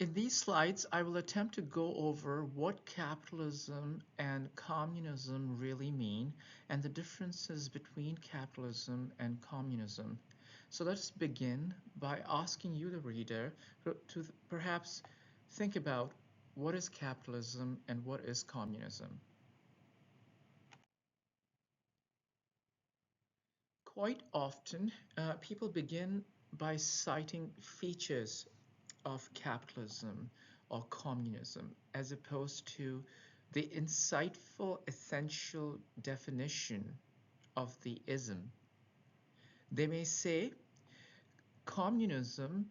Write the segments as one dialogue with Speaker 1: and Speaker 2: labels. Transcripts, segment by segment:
Speaker 1: In these slides, I will attempt to go over what capitalism and communism really mean and the differences between capitalism and communism. So let's begin by asking you, the reader, to perhaps think about what is capitalism and what is communism. Quite often, people begin by citing features of capitalism or communism as opposed to the insightful essential definition of the ism. They may say communism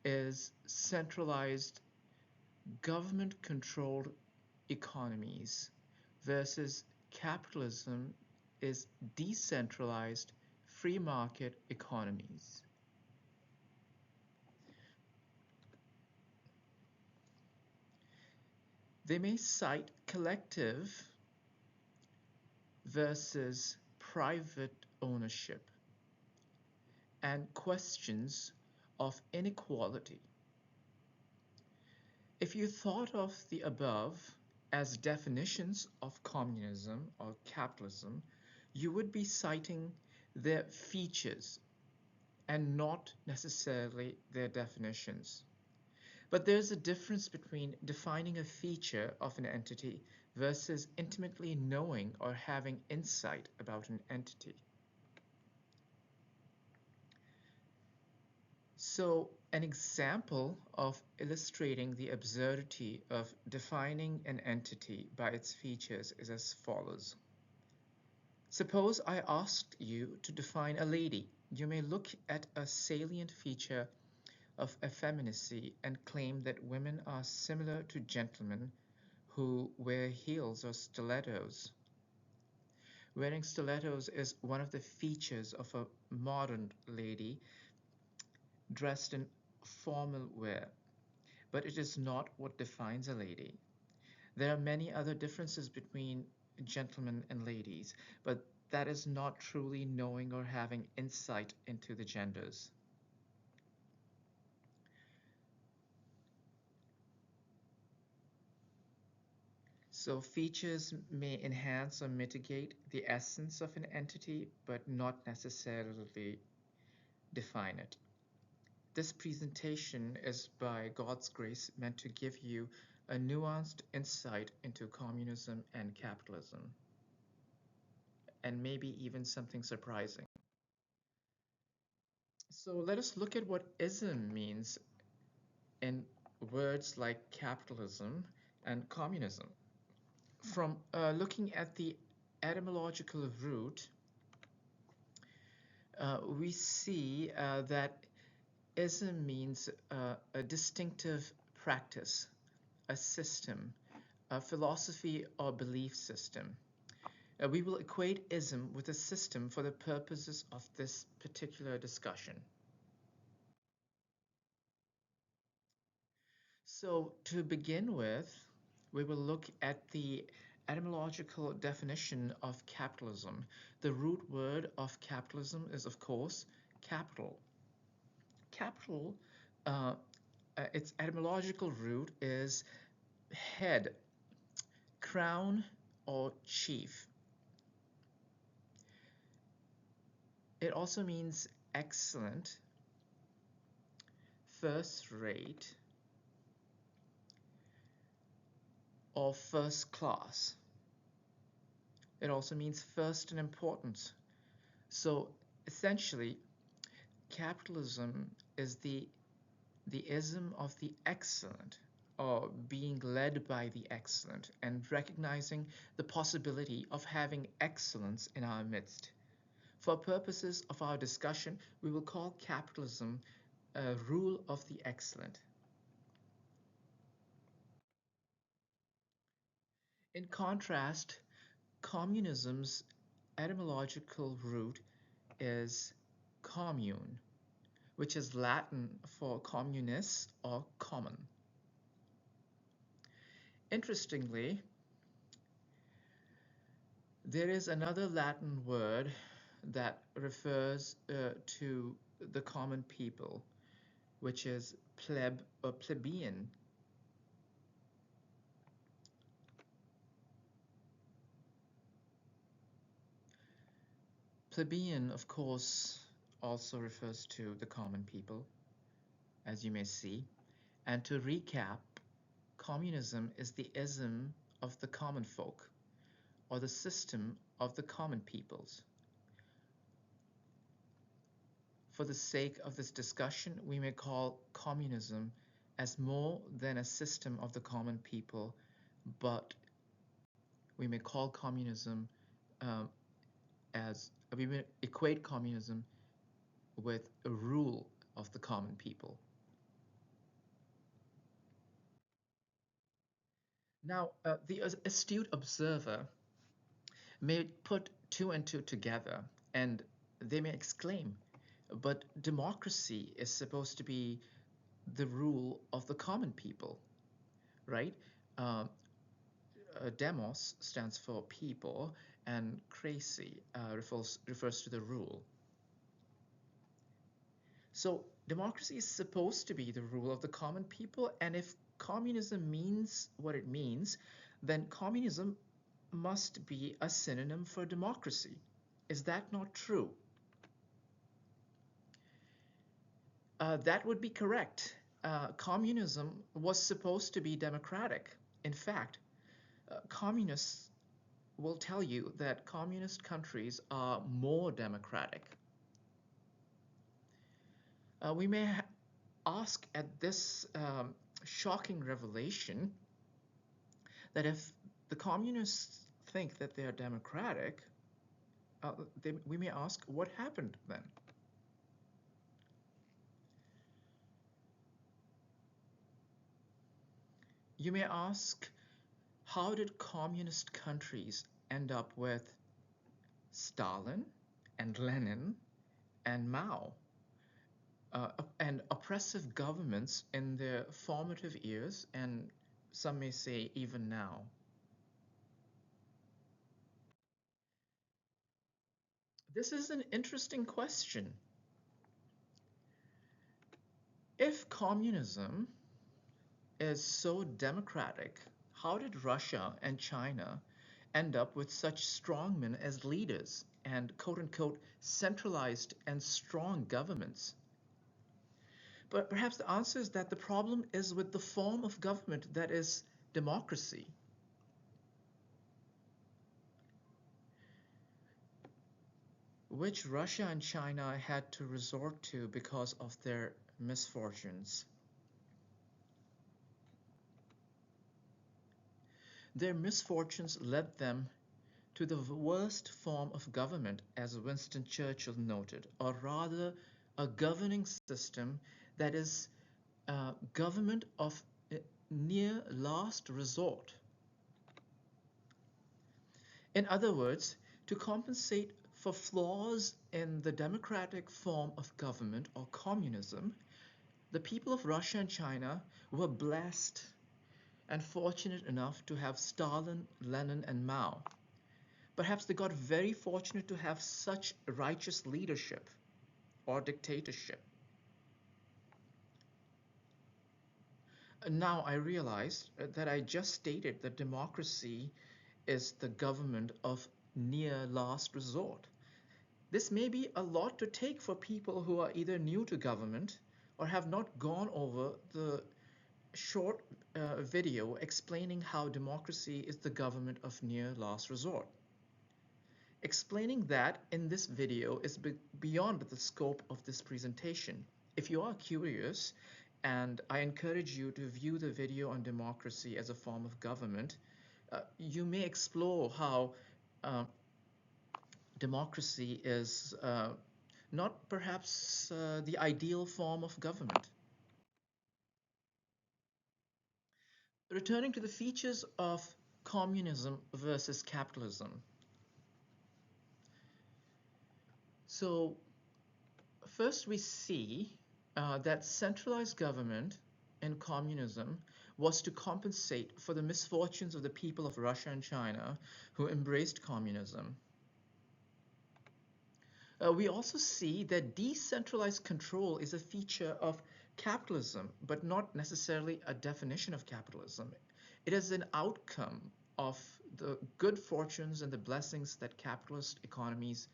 Speaker 1: is centralized government controlled economies versus capitalism is decentralized free market economies. They may cite collective versus private ownership and questions of inequality. If you thought of the above as definitions of communism or capitalism, you would be citing their features and not necessarily their definitions. But there's a difference between defining a feature of an entity versus intimately knowing or having insight about an entity. So, an example of illustrating the absurdity of defining an entity by its features is as follows. Suppose I asked you to define a lady. You may look at a salient feature of effeminacy and claim that women are similar to gentlemen who wear heels or stilettos. Wearing stilettos is one of the features of a modern lady dressed in formal wear, but it is not what defines a lady. There are many other differences between gentlemen and ladies, but that is not truly knowing or having insight into the genders. So features may enhance or mitigate the essence of an entity, but not necessarily define it. This presentation is, by God's grace, meant to give you a nuanced insight into communism and capitalism, and maybe even something surprising. So let us look at what ism means in words like capitalism and communism. From looking at the etymological root, we see that ism means a distinctive practice, a system, a philosophy or belief system. We will equate ism with a system for the purposes of this particular discussion. So to begin with, we will look at the etymological definition of capitalism. The root word of capitalism is, of course, capital. Capital, uh, its etymological root is head, crown, or chief. It also means excellent, first rate, or first class. It also means first in importance. So essentially, capitalism is the ism of the excellent, or being led by the excellent, and recognizing the possibility of having excellence in our midst. For purposes of our discussion, we will call capitalism a rule of the excellent. In contrast, communism's etymological root is commune, which is Latin for communis or common. Interestingly, there is another Latin word that refers to the common people, which is pleb or plebeian. Plebeian, of course, also refers to the common people, as you may see. And to recap, communism is the ism of the common folk, or the system of the common peoples. For the sake of this discussion, we may call communism as more than a system of the common people, but we may call communism um, as we may equate communism with a rule of the common people. Now, the astute observer may put two and two together and they may exclaim, but democracy is supposed to be the rule of the common people, right? Um, Demos stands for people, and crazy refers to the rule. So democracy is supposed to be the rule of the common people, and if communism means what it means, then communism must be a synonym for democracy. Is that not true? That would be correct. Communism was supposed to be democratic. In fact, communists will tell you that communist countries are more democratic. We may ask at this shocking revelation that if the communists think that they are democratic, we may ask what happened then? You may ask, how did communist countries end up with Stalin and Lenin and Mao and oppressive governments in their formative years, and some may say even now? This is an interesting question. If communism is so democratic, how did Russia and China end up with such strongmen as leaders and quote unquote centralized and strong governments? But perhaps the answer is that the problem is with the form of government that is democracy. Which Russia and China had to resort to because of their misfortunes. Their misfortunes led them to the worst form of government, as Winston Churchill noted, or rather a governing system that is government of near last resort. In other words, to compensate for flaws in the democratic form of government or communism, the people of Russia and China were blessed and fortunate enough to have Stalin, Lenin, and Mao. Perhaps they got very fortunate to have such righteous leadership or dictatorship. Now I realize that I just stated that democracy is the government of near last resort. This may be a lot to take for people who are either new to government or have not gone over the short video explaining how democracy is the government of near last resort. Explaining that in this video is beyond the scope of this presentation. If you are curious, and I encourage you to view the video on democracy as a form of government, you may explore how democracy is not perhaps the ideal form of government. Returning to the features of communism versus capitalism. So first we see that centralized government in communism was to compensate for the misfortunes of the people of Russia and China who embraced communism. We also see that decentralized control is a feature of capitalism, but not necessarily a definition of capitalism. It is an outcome of the good fortunes and the blessings that capitalist economies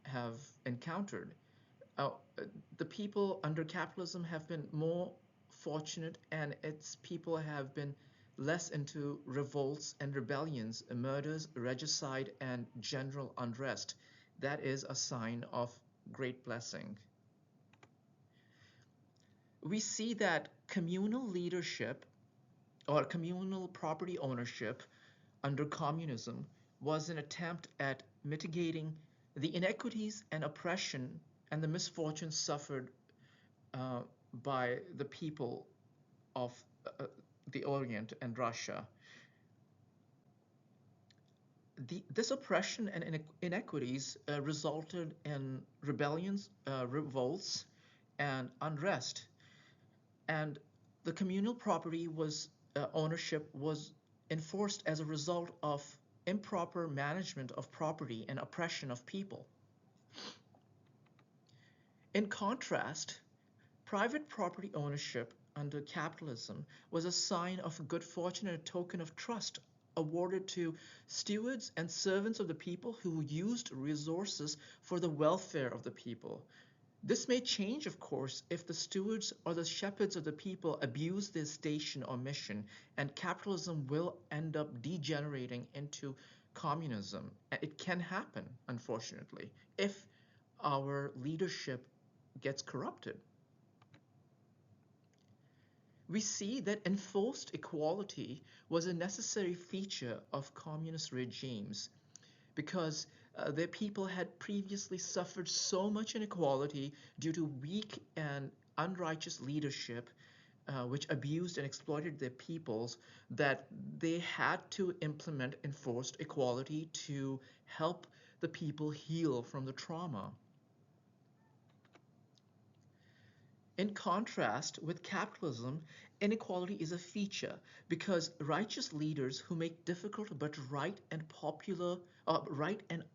Speaker 1: have encountered. Uh, the people under capitalism have been more fortunate, and its people have been less into revolts and rebellions, murders, regicide, and general unrest. That is a sign of great blessing. We see that communal leadership or communal property ownership under communism was an attempt at mitigating the inequities and oppression and the misfortunes suffered uh, by the people of the Orient and Russia. This oppression and inequities resulted in rebellions, revolts, and unrest. And the communal property was ownership was enforced as a result of improper management of property and oppression of people. In contrast, private property ownership under capitalism was a sign of good fortune and a token of trust awarded to stewards and servants of the people who used resources for the welfare of the people. This may change, of course, if the stewards or the shepherds of the people abuse their station or mission, and capitalism will end up degenerating into communism. It can happen, unfortunately, if our leadership gets corrupted. We see that enforced equality was a necessary feature of communist regimes because their people had previously suffered so much inequality due to weak and unrighteous leadership, which abused and exploited their peoples, that they had to implement enforced equality to help the people heal from the trauma. In contrast with capitalism, inequality is a feature because righteous leaders who make difficult but right and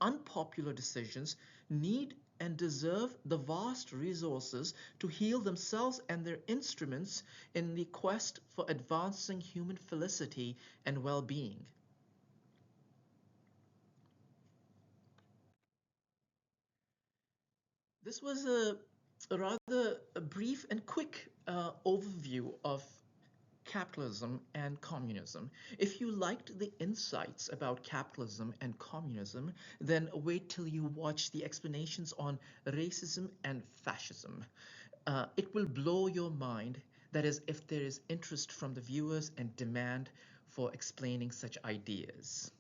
Speaker 1: unpopular decisions need and deserve the vast resources to heal themselves and their instruments in the quest for advancing human felicity and well-being. This was a rather a brief and quick overview of capitalism and communism. If you liked the insights about capitalism and communism, then wait till you watch the explanations on racism and fascism. It will blow your mind. That is, if there is interest from the viewers and demand for explaining such ideas.